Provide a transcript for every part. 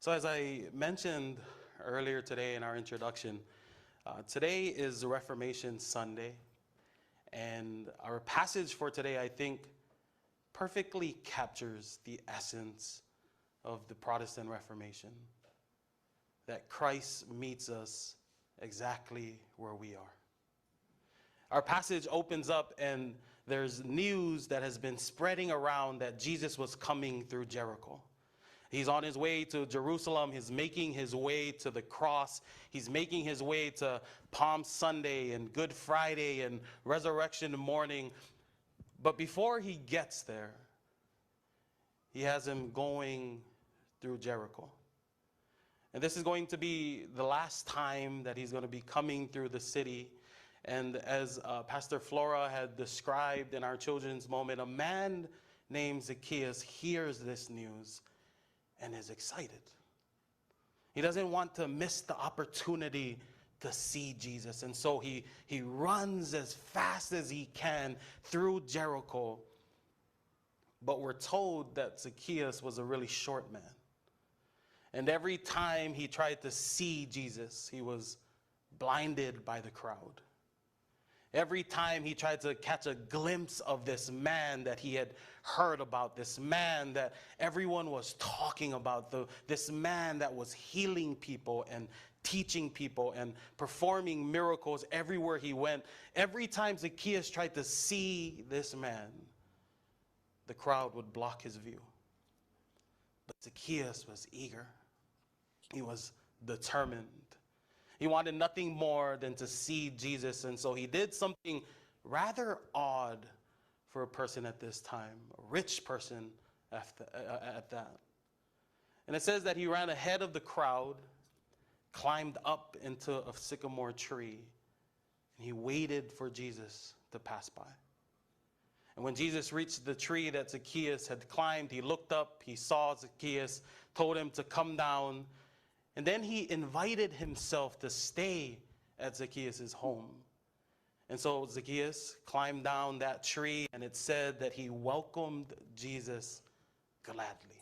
So as I mentioned earlier today in our introduction, today is Reformation Sunday, and our passage for today, I think, perfectly captures the essence of the Protestant Reformation, that Christ meets us exactly where we are. Our passage opens up and there's news that has been spreading around that Jesus was coming through Jericho. He's on his way to Jerusalem. He's making his way to the cross. He's making his way to Palm Sunday and Good Friday and Resurrection morning. But before he gets there, he has him going through Jericho. And this is going to be the last time that he's going to be coming through the city. And as Pastor Flora had described in our children's moment, a man named Zacchaeus hears this news and is excited. He doesn't want to miss the opportunity to see Jesus. And so he runs as fast as he can through Jericho. But we're told that Zacchaeus was a really short man. And every time he tried to see Jesus, he was blinded by the crowd. Every time he tried to catch a glimpse of this man that he had heard about, this man that everyone was talking about, this man that was healing people and teaching people and performing miracles everywhere he went, every time Zacchaeus tried to see this man, the crowd would block his view. But Zacchaeus was eager. He was determined. He wanted nothing more than to see Jesus, and so he did something rather odd for a person at this time, a rich person at that. And it says that he ran ahead of the crowd, climbed up into a sycamore tree, and he waited for Jesus to pass by. And when Jesus reached the tree that Zacchaeus had climbed, he looked up, he saw Zacchaeus, told him to come down, and then he invited himself to stay at Zacchaeus' home. And so Zacchaeus climbed down that tree, and it said that he welcomed Jesus gladly.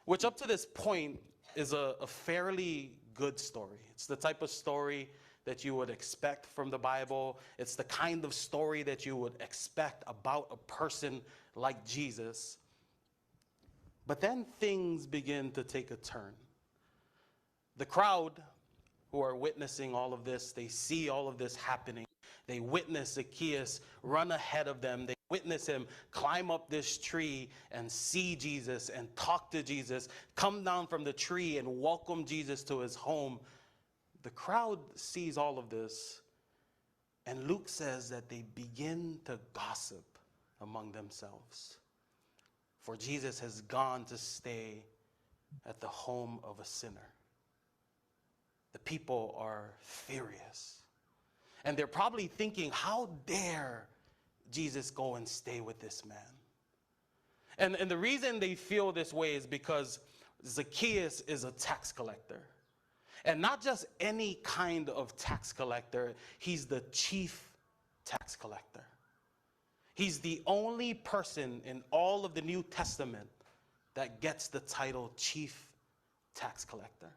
Which up to this point is a fairly good story. It's the type of story that you would expect from the Bible. It's the kind of story that you would expect about a person like Jesus. But then things begin to take a turn. The crowd who are witnessing all of this, they see all of this happening. They witness Zacchaeus run ahead of them. They witness him climb up this tree and see Jesus and talk to Jesus, come down from the tree and welcome Jesus to his home. The crowd sees all of this, and Luke says that they begin to gossip among themselves. For Jesus has gone to stay at the home of a sinner. The people are furious. And they're probably thinking, how dare Jesus go and stay with this man? And the reason they feel this way is because Zacchaeus is a tax collector. And not just any kind of tax collector, he's the chief tax collector. He's the only person in all of the New Testament that gets the title chief tax collector.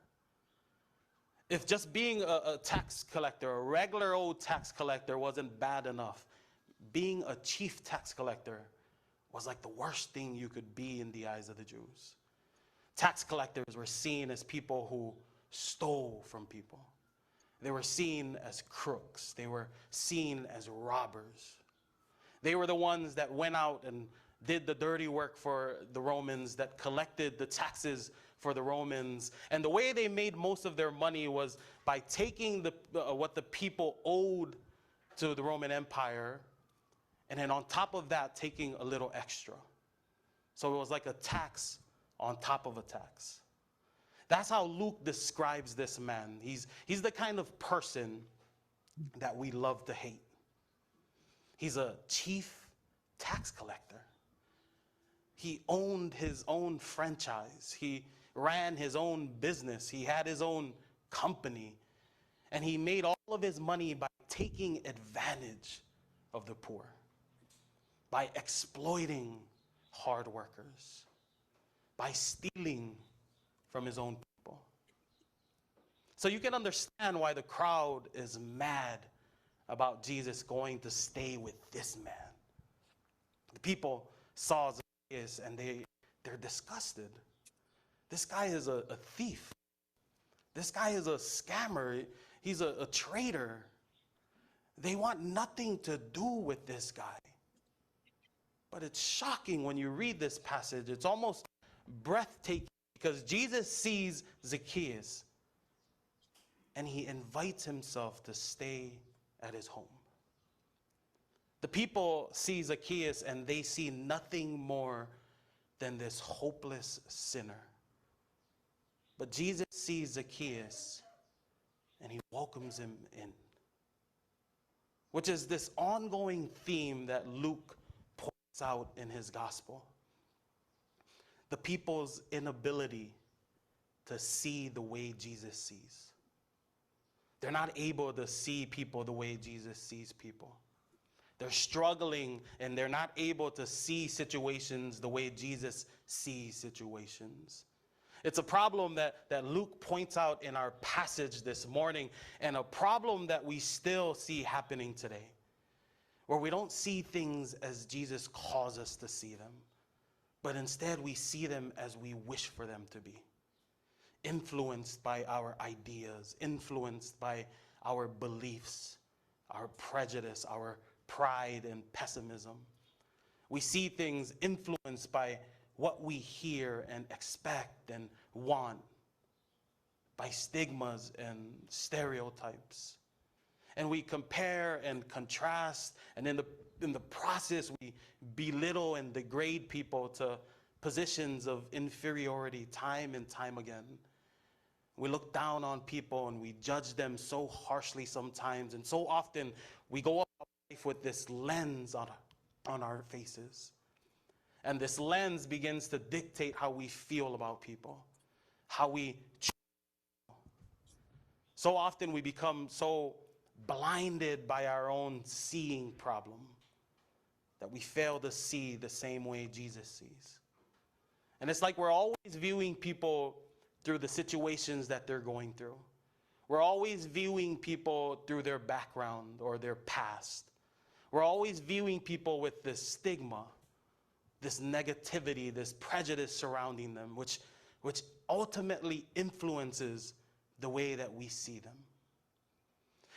If just being a tax collector, a regular old tax collector wasn't bad enough, being a chief tax collector was like the worst thing you could be in the eyes of the Jews. Tax collectors were seen as people who stole from people. They were seen as crooks. They were seen as robbers. They were the ones that went out and did the dirty work for the Romans, that collected the taxes for the Romans. And the way they made most of their money was by taking what the people owed to the Roman Empire, and then on top of that, taking a little extra. So it was like a tax on top of a tax. That's how Luke describes this man. He's the kind of person that we love to hate. He's a chief tax collector. He owned his own franchise. He ran his own business. He had his own company. And he made all of his money by taking advantage of the poor, by exploiting hard workers, by stealing from his own people. So you can understand why the crowd is mad about Jesus going to stay with this man. The people saw Zacchaeus and they're disgusted. This guy is a thief. This guy is a scammer. He's a traitor. They want nothing to do with this guy. But it's shocking when you read this passage. It's almost breathtaking because Jesus sees Zacchaeus and he invites himself to stay at his home. The people see Zacchaeus and they see nothing more than this hopeless sinner. But Jesus sees Zacchaeus and he welcomes him in, which is this ongoing theme that Luke points out in his gospel. The people's inability to see the way Jesus sees. They're not able to see people the way Jesus sees people. They're struggling and they're not able to see situations the way Jesus sees situations. It's a problem that Luke points out in our passage this morning, and a problem that we still see happening today, where we don't see things as Jesus calls us to see them, but instead we see them as we wish for them to be, influenced by our ideas, influenced by our beliefs, our prejudice, our pride and pessimism. We see things influenced by what we hear and expect and want, by stigmas and stereotypes. And we compare and contrast, and in the process we belittle and degrade people to positions of inferiority time and time again. We look down on people and we judge them so harshly sometimes, and so often we go up life with this lens on our faces. And this lens begins to dictate how we feel about people, how we choose. So often we become so blinded by our own seeing problem that we fail to see the same way Jesus sees. And it's like we're always viewing people through the situations that they're going through. We're always viewing people through their background or their past. We're always viewing people with this stigma, this negativity, this prejudice surrounding them, which ultimately influences the way that we see them.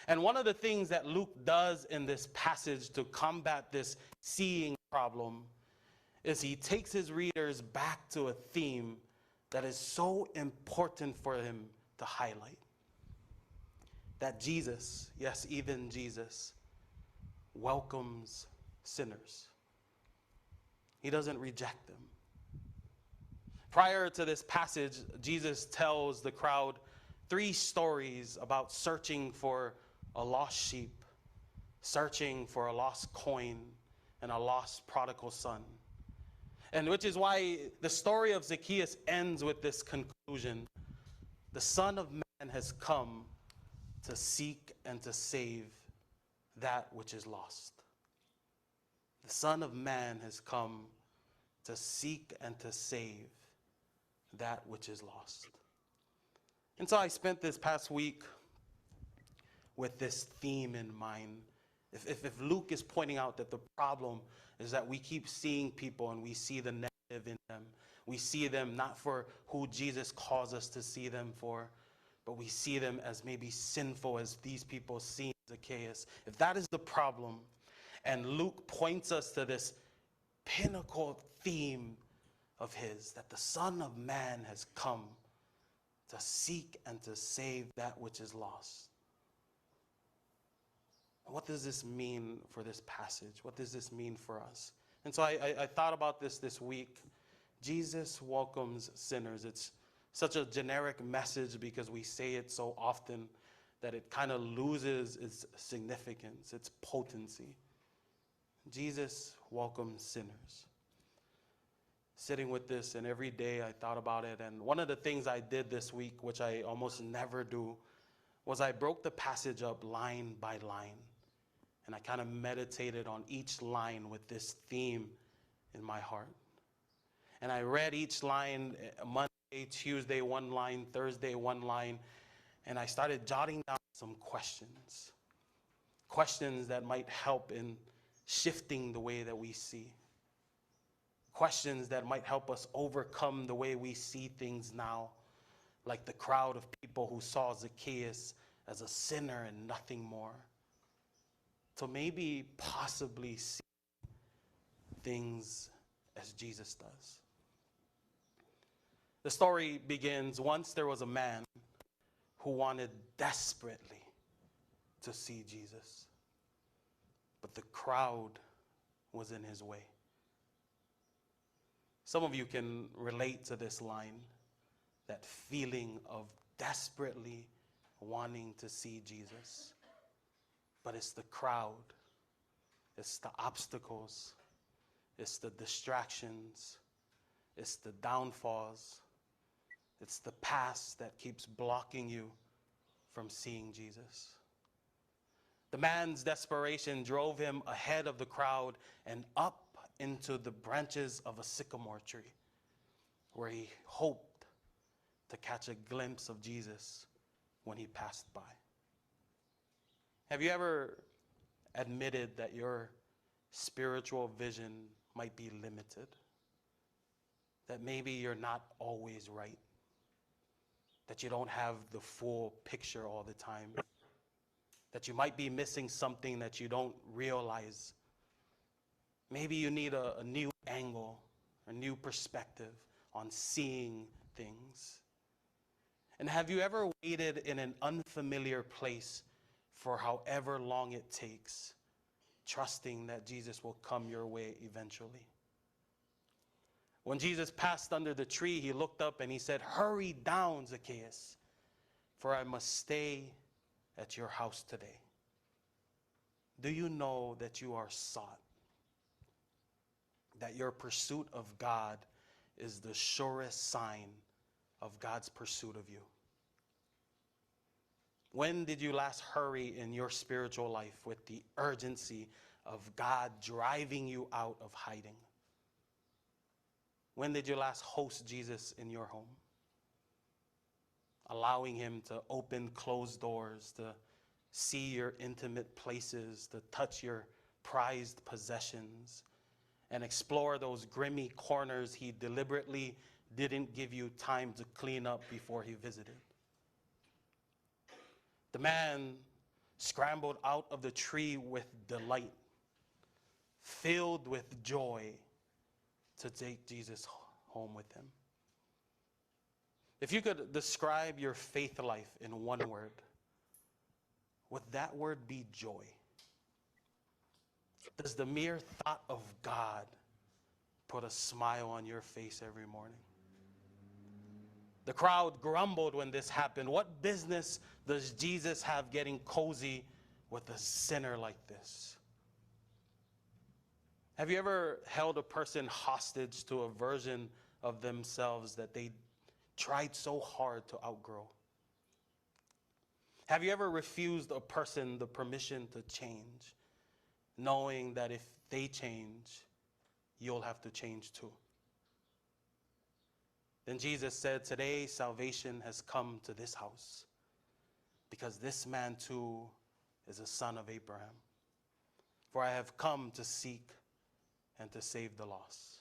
And one of the things that Luke does in this passage to combat this seeing problem is he takes his readers back to a theme that is so important for him to highlight. That Jesus, yes, even Jesus, welcomes sinners. He doesn't reject them. Prior to this passage, Jesus tells the crowd 3 stories about searching for a lost sheep, searching for a lost coin, and a lost prodigal son. And which is why the story of Zacchaeus ends with this conclusion. The Son of Man has come to seek and to save that which is lost. The Son of Man has come to seek and to save that which is lost. And so I spent this past week with this theme in mind. If Luke is pointing out that the problem is that we keep seeing people and we see the negative in them. We see them not for who Jesus calls us to see them for, but we see them as maybe sinful as these people see Zacchaeus. If that is the problem, and Luke points us to this pinnacle theme of his, that the Son of Man has come to seek and to save that which is lost. What does this mean for this passage? What does this mean for us? And so I thought about this week. Jesus welcomes sinners. It's such a generic message because we say it so often that it kind of loses its significance, its potency. Jesus welcomes sinners. Sitting with this, and every day I thought about it, and one of the things I did this week, which I almost never do, was I broke the passage up line by line. And I kind of meditated on each line with this theme in my heart. And I read each line Monday Tuesday one line, Thursday one line, and I started jotting down some questions. Questions that might help in shifting the way that we see. Questions that might help us overcome the way we see things now, like the crowd of people who saw Zacchaeus as a sinner and nothing more. So maybe possibly see things as Jesus does. The story begins, once there was a man who wanted desperately to see Jesus, but the crowd was in his way. Some of you can relate to this line, that feeling of desperately wanting to see Jesus. But it's the crowd, it's the obstacles, it's the distractions, it's the downfalls, it's the past that keeps blocking you from seeing Jesus. The man's desperation drove him ahead of the crowd and up into the branches of a sycamore tree, where he hoped to catch a glimpse of Jesus when he passed by. Have you ever admitted that your spiritual vision might be limited? That maybe you're not always right? That you don't have the full picture all the time? That you might be missing something that you don't realize? Maybe you need a new angle, a new perspective on seeing things. And have you ever waited in an unfamiliar place for however long it takes, trusting that Jesus will come your way eventually? When Jesus passed under the tree, he looked up and he said, "Hurry down, Zacchaeus, for I must stay at your house today." Do you know that you are sought? That your pursuit of God is the surest sign of God's pursuit of you? When did you last hurry in your spiritual life with the urgency of God driving you out of hiding? When did you last host Jesus in your home? Allowing him to open closed doors, to see your intimate places, to touch your prized possessions, and explore those grimy corners he deliberately didn't give you time to clean up before he visited. The man scrambled out of the tree with delight, filled with joy, to take Jesus home with him. If you could describe your faith life in one word, would that word be joy? Does the mere thought of God put a smile on your face every morning? The crowd grumbled when this happened. What business does Jesus have getting cozy with a sinner like this? Have you ever held a person hostage to a version of themselves that they tried so hard to outgrow? Have you ever refused a person the permission to change, knowing that if they change, you'll have to change too? Then Jesus said, "Today salvation has come to this house, because this man too is a son of Abraham. For I have come to seek and to save the lost."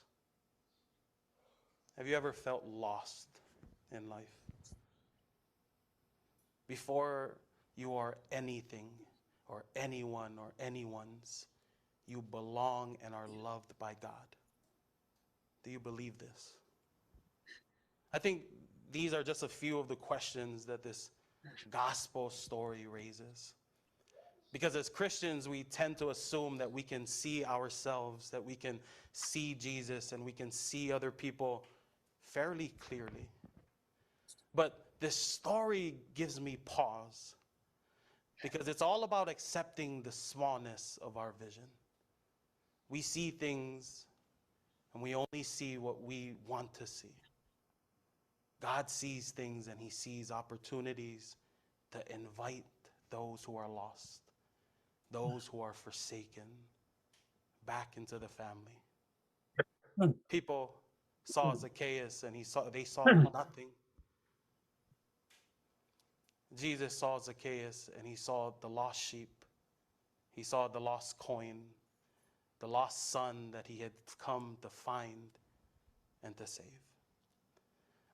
Have you ever felt lost in life? Before you are anything or anyone or anyone's, you belong and are loved by God. Do you believe this? I think these are just a few of the questions that this gospel story raises. Because as Christians, we tend to assume that we can see ourselves, that we can see Jesus, and we can see other people fairly clearly. But this story gives me pause, because it's all about accepting the smallness of our vision. We see things, and we only see what we want to see. God sees things, and he sees opportunities to invite those who are lost, those who are forsaken, back into the family. People saw Zacchaeus and they saw nothing. Jesus saw Zacchaeus and he saw the lost sheep. He saw the lost coin, the lost son that he had come to find and to save.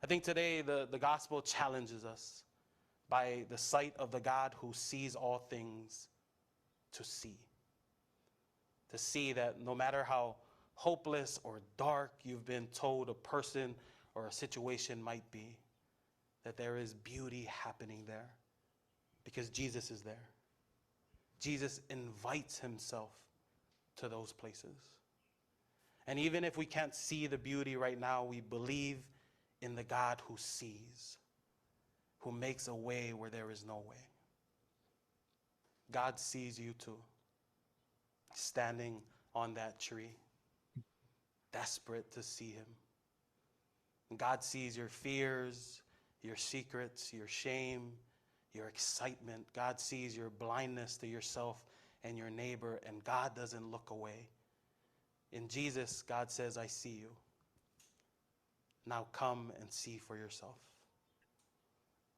I think today the gospel challenges us by the sight of the God who sees all things to see. To see that no matter how hopeless or dark you've been told a person or a situation might be, that there is beauty happening there because Jesus is there. Jesus invites himself to those places. And even if we can't see the beauty right now, we believe in the God who sees, who makes a way where there is no way. God sees you too, standing on that tree, desperate to see him. And God sees your fears, your secrets, your shame, your excitement. God sees your blindness to yourself and your neighbor, and God doesn't look away. In Jesus, God says, I see you. Now come and see for yourself.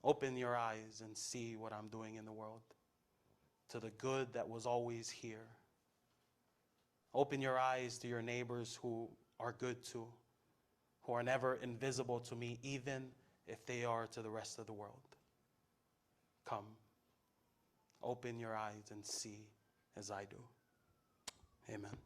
Open your eyes and see what I'm doing in the world, to the good that was always here. Open your eyes to your neighbors who are good too, who are never invisible to me, even if they are to the rest of the world. Come, open your eyes and see as I do. Amen.